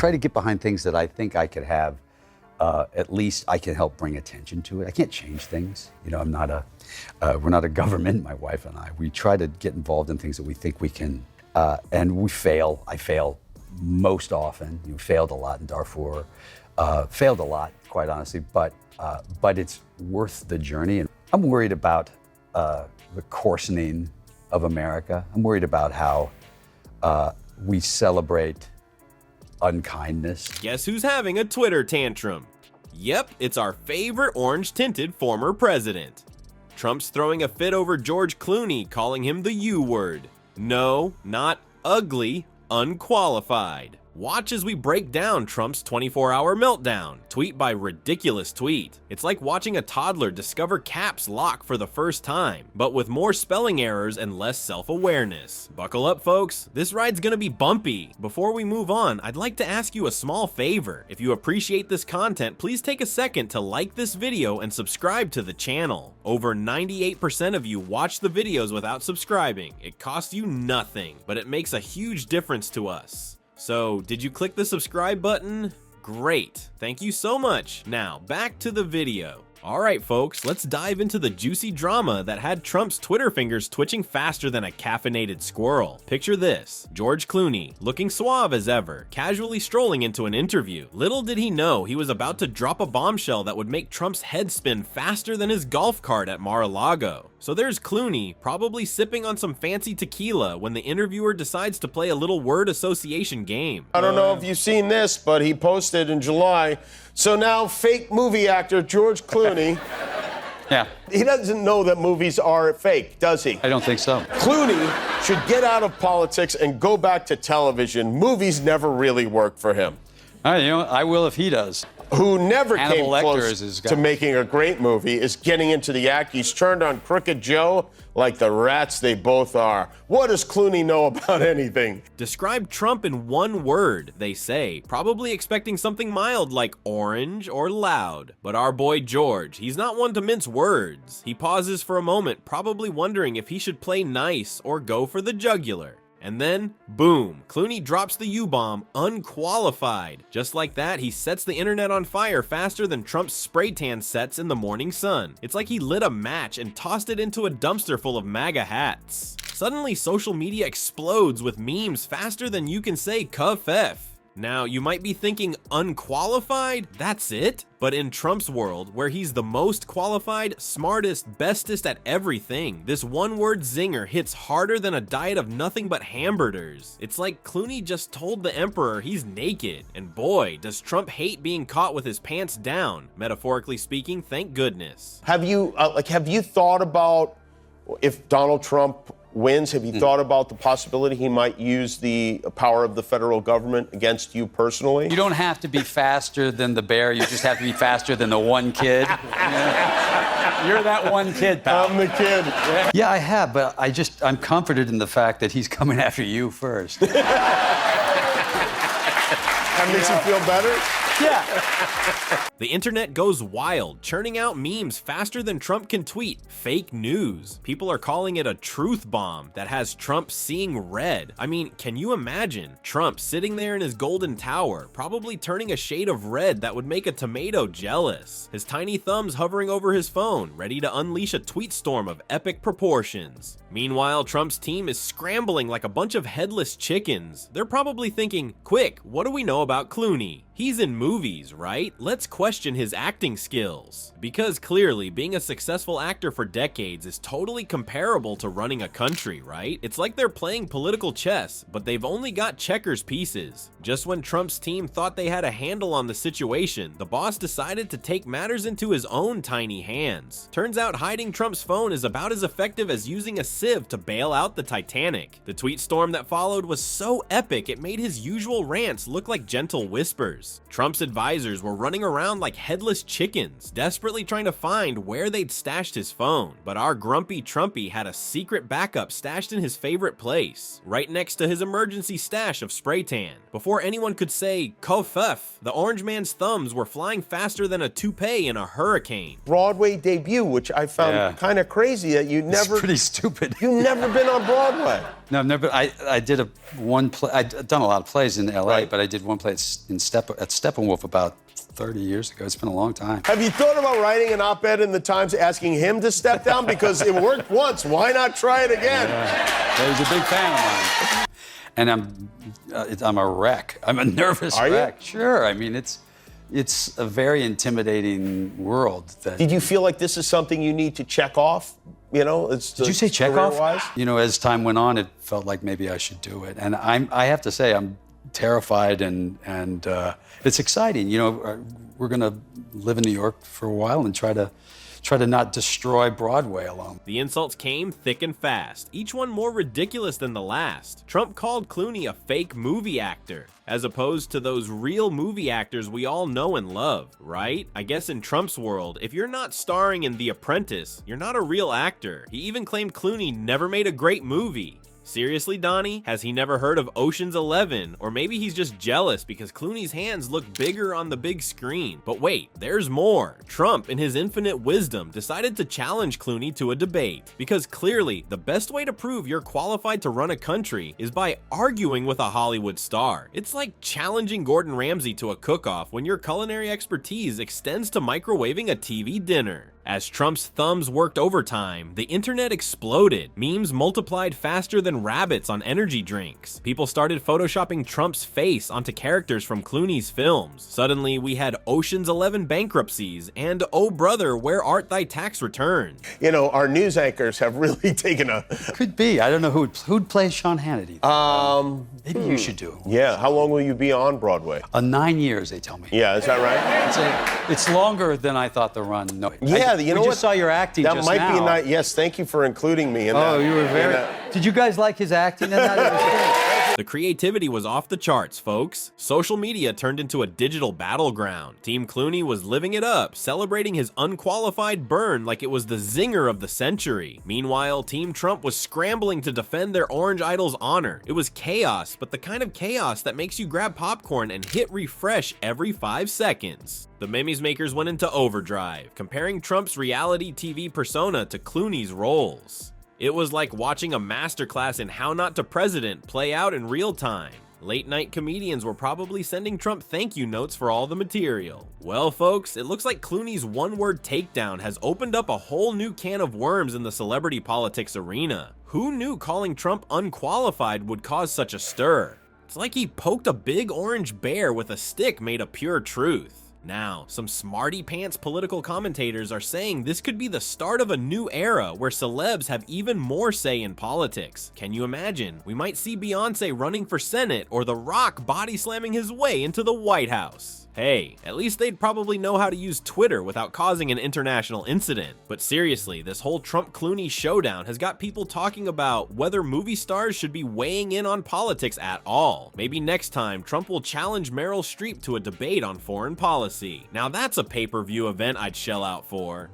try to get behind things that I think I could have. At least I can help bring attention to it. I can't change things. You know, we're not a government, my wife and I. We try to get involved in things that we think we can, and we fail. I fail most often. You failed a lot in Darfur, failed a lot, quite honestly, but it's worth the journey. And I'm worried about the coarsening of America. I'm worried about how we celebrate unkindness. Guess who's having a Twitter tantrum? Yep, it's our favorite orange-tinted former president. Trump's throwing a fit over George Clooney, calling him the U word. No, not ugly, unqualified. Watch as we break down Trump's 24-hour meltdown, tweet by ridiculous tweet. It's like watching a toddler discover caps lock for the first time, but with more spelling errors and less self-awareness. Buckle up, folks. This ride's gonna be bumpy. Before we move on, I'd like to ask you a small favor. If you appreciate this content, please take a second to like this video and subscribe to the channel. Over 98% of you watch the videos without subscribing. It costs you nothing, but it makes a huge difference to us. So, did you click the subscribe button? Great, thank you so much. Now, back to the video. Alright folks, let's dive into the juicy drama that had Trump's Twitter fingers twitching faster than a caffeinated squirrel. Picture this, George Clooney, looking suave as ever, casually strolling into an interview. Little did he know he was about to drop a bombshell that would make Trump's head spin faster than his golf cart at Mar-a-Lago. So there's Clooney, probably sipping on some fancy tequila when the interviewer decides to play a little word association game. I don't know if you've seen this, but he posted in July, so now fake movie actor George Clooney. Yeah. He doesn't know that movies are fake, does he? I don't think so. Clooney should get out of politics and go back to television. Movies never really worked for him. I will if he does. Who never Hannibal came Lecter close is his guy. to making a great movie is getting into the act. He's turned on Crooked Joe like the rats they both are. What does Clooney know about anything? Describe Trump in one word, they say, probably expecting something mild like orange or loud. But our boy George, he's not one to mince words. He pauses for a moment, probably wondering if he should play nice or go for the jugular. And then, boom, Clooney drops the U-bomb, unqualified. Just like that, he sets the internet on fire faster than Trump's spray tan sets in the morning sun. It's like he lit a match and tossed it into a dumpster full of MAGA hats. Suddenly, social media explodes with memes faster than you can say "cuff." Now, you might be thinking, unqualified? That's it? But in Trump's world, where he's the most qualified, smartest, bestest at everything, this one-word zinger hits harder than a diet of nothing but hamburgers. It's like Clooney just told the emperor he's naked. And boy, does Trump hate being caught with his pants down. Metaphorically speaking, thank goodness. Have you thought about if Donald Trump wins, have you thought about the possibility he might use the power of the federal government against you personally? You don't have to be faster than the bear. You just have to be faster than the one kid. You're that one kid, pal. I'm the kid. Yeah, I have, but I'm comforted in the fact that he's coming after you first. That makes you feel better? Yeah. The internet goes wild, churning out memes faster than Trump can tweet. Fake news. People are calling it a truth bomb that has Trump seeing red. I mean, can you imagine Trump sitting there in his golden tower, probably turning a shade of red that would make a tomato jealous? His tiny thumbs hovering over his phone, ready to unleash a tweet storm of epic proportions. Meanwhile, Trump's team is scrambling like a bunch of headless chickens. They're probably thinking, quick, what do we know about Clooney? He's in movies, right? Let's question his acting skills. Because clearly, being a successful actor for decades is totally comparable to running a country, right? It's like they're playing political chess, but they've only got checkers pieces. Just when Trump's team thought they had a handle on the situation, the boss decided to take matters into his own tiny hands. Turns out hiding Trump's phone is about as effective as using a sieve to bail out the Titanic. The tweet storm that followed was so epic it made his usual rants look like gentle whispers. Trump's advisors were running around like headless chickens, desperately trying to find where they'd stashed his phone. But our grumpy Trumpy had a secret backup stashed in his favorite place, right next to his emergency stash of spray tan. Before anyone could say "Kofef," the orange man's thumbs were flying faster than a toupee in a hurricane. Broadway debut, which I found kind of crazy that It's pretty stupid. You've never been on Broadway. No, I've never. I did one play. I'd done a lot of plays in L.A., Right. but I did one play at Steppenwolf about 30 years ago. It's been a long time. Have you thought about writing an op-ed in the Times asking him to step down? Because it worked once. Why not try it again? Yeah, he's a big fan of mine. And I'm a wreck. I'm a nervous Are you? wreck. Sure. I mean, it's a very intimidating world. Did you feel like this is something you need to check off? You know, Did you say check off? career-wise? You know, as time went on, it felt like maybe I should do it. And I have to say, I'm terrified and it's exciting. You know, we're going to live in New York for a while and try to not destroy Broadway alone. The insults came thick and fast, each one more ridiculous than the last. Trump called Clooney a fake movie actor, as opposed to those real movie actors we all know and love, right? I guess in Trump's world, if you're not starring in The Apprentice, you're not a real actor. He even claimed Clooney never made a great movie. Seriously, Donnie? Has he never heard of Ocean's 11? Or maybe he's just jealous because Clooney's hands look bigger on the big screen. But wait, there's more. Trump, in his infinite wisdom, decided to challenge Clooney to a debate. Because clearly, the best way to prove you're qualified to run a country is by arguing with a Hollywood star. It's like challenging Gordon Ramsay to a cook-off when your culinary expertise extends to microwaving a TV dinner. As Trump's thumbs worked overtime, the internet exploded. Memes multiplied faster than rabbits on energy drinks. People started photoshopping Trump's face onto characters from Clooney's films. Suddenly, we had Ocean's 11 bankruptcies and Oh Brother, Where Art Thy Tax Returns? You know, our news anchors have really taken a... Could be. I don't know who'd play Sean Hannity. Maybe you should do it. Yeah, how long will you be on Broadway? 9 years, they tell me. Yeah, is that right? It's longer than I thought the run. No, Yeah, you know we what? just saw your acting That just might now. be nice. Yes, thank you for including me in that. Oh, you were very... Did you guys like his acting in that? It was great. The creativity was off the charts, folks. Social media turned into a digital battleground. Team Clooney was living it up, celebrating his unqualified burn like it was the zinger of the century. Meanwhile, Team Trump was scrambling to defend their orange idol's honor. It was chaos, but the kind of chaos that makes you grab popcorn and hit refresh every 5 seconds. The memes makers went into overdrive, comparing Trump's reality TV persona to Clooney's roles. It was like watching a masterclass in how not to president play out in real time. Late night comedians were probably sending Trump thank you notes for all the material. Well, folks, it looks like Clooney's one-word takedown has opened up a whole new can of worms in the celebrity politics arena. Who knew calling Trump unqualified would cause such a stir? It's like he poked a big orange bear with a stick made of pure truth. Now, some smarty pants political commentators are saying this could be the start of a new era where celebs have even more say in politics. Can you imagine? We might see Beyonce running for Senate or The Rock body slamming his way into the White House. Hey, at least they'd probably know how to use Twitter without causing an international incident. But seriously, this whole Trump-Clooney showdown has got people talking about whether movie stars should be weighing in on politics at all. Maybe next time, Trump will challenge Meryl Streep to a debate on foreign policy. Now that's a pay-per-view event I'd shell out for.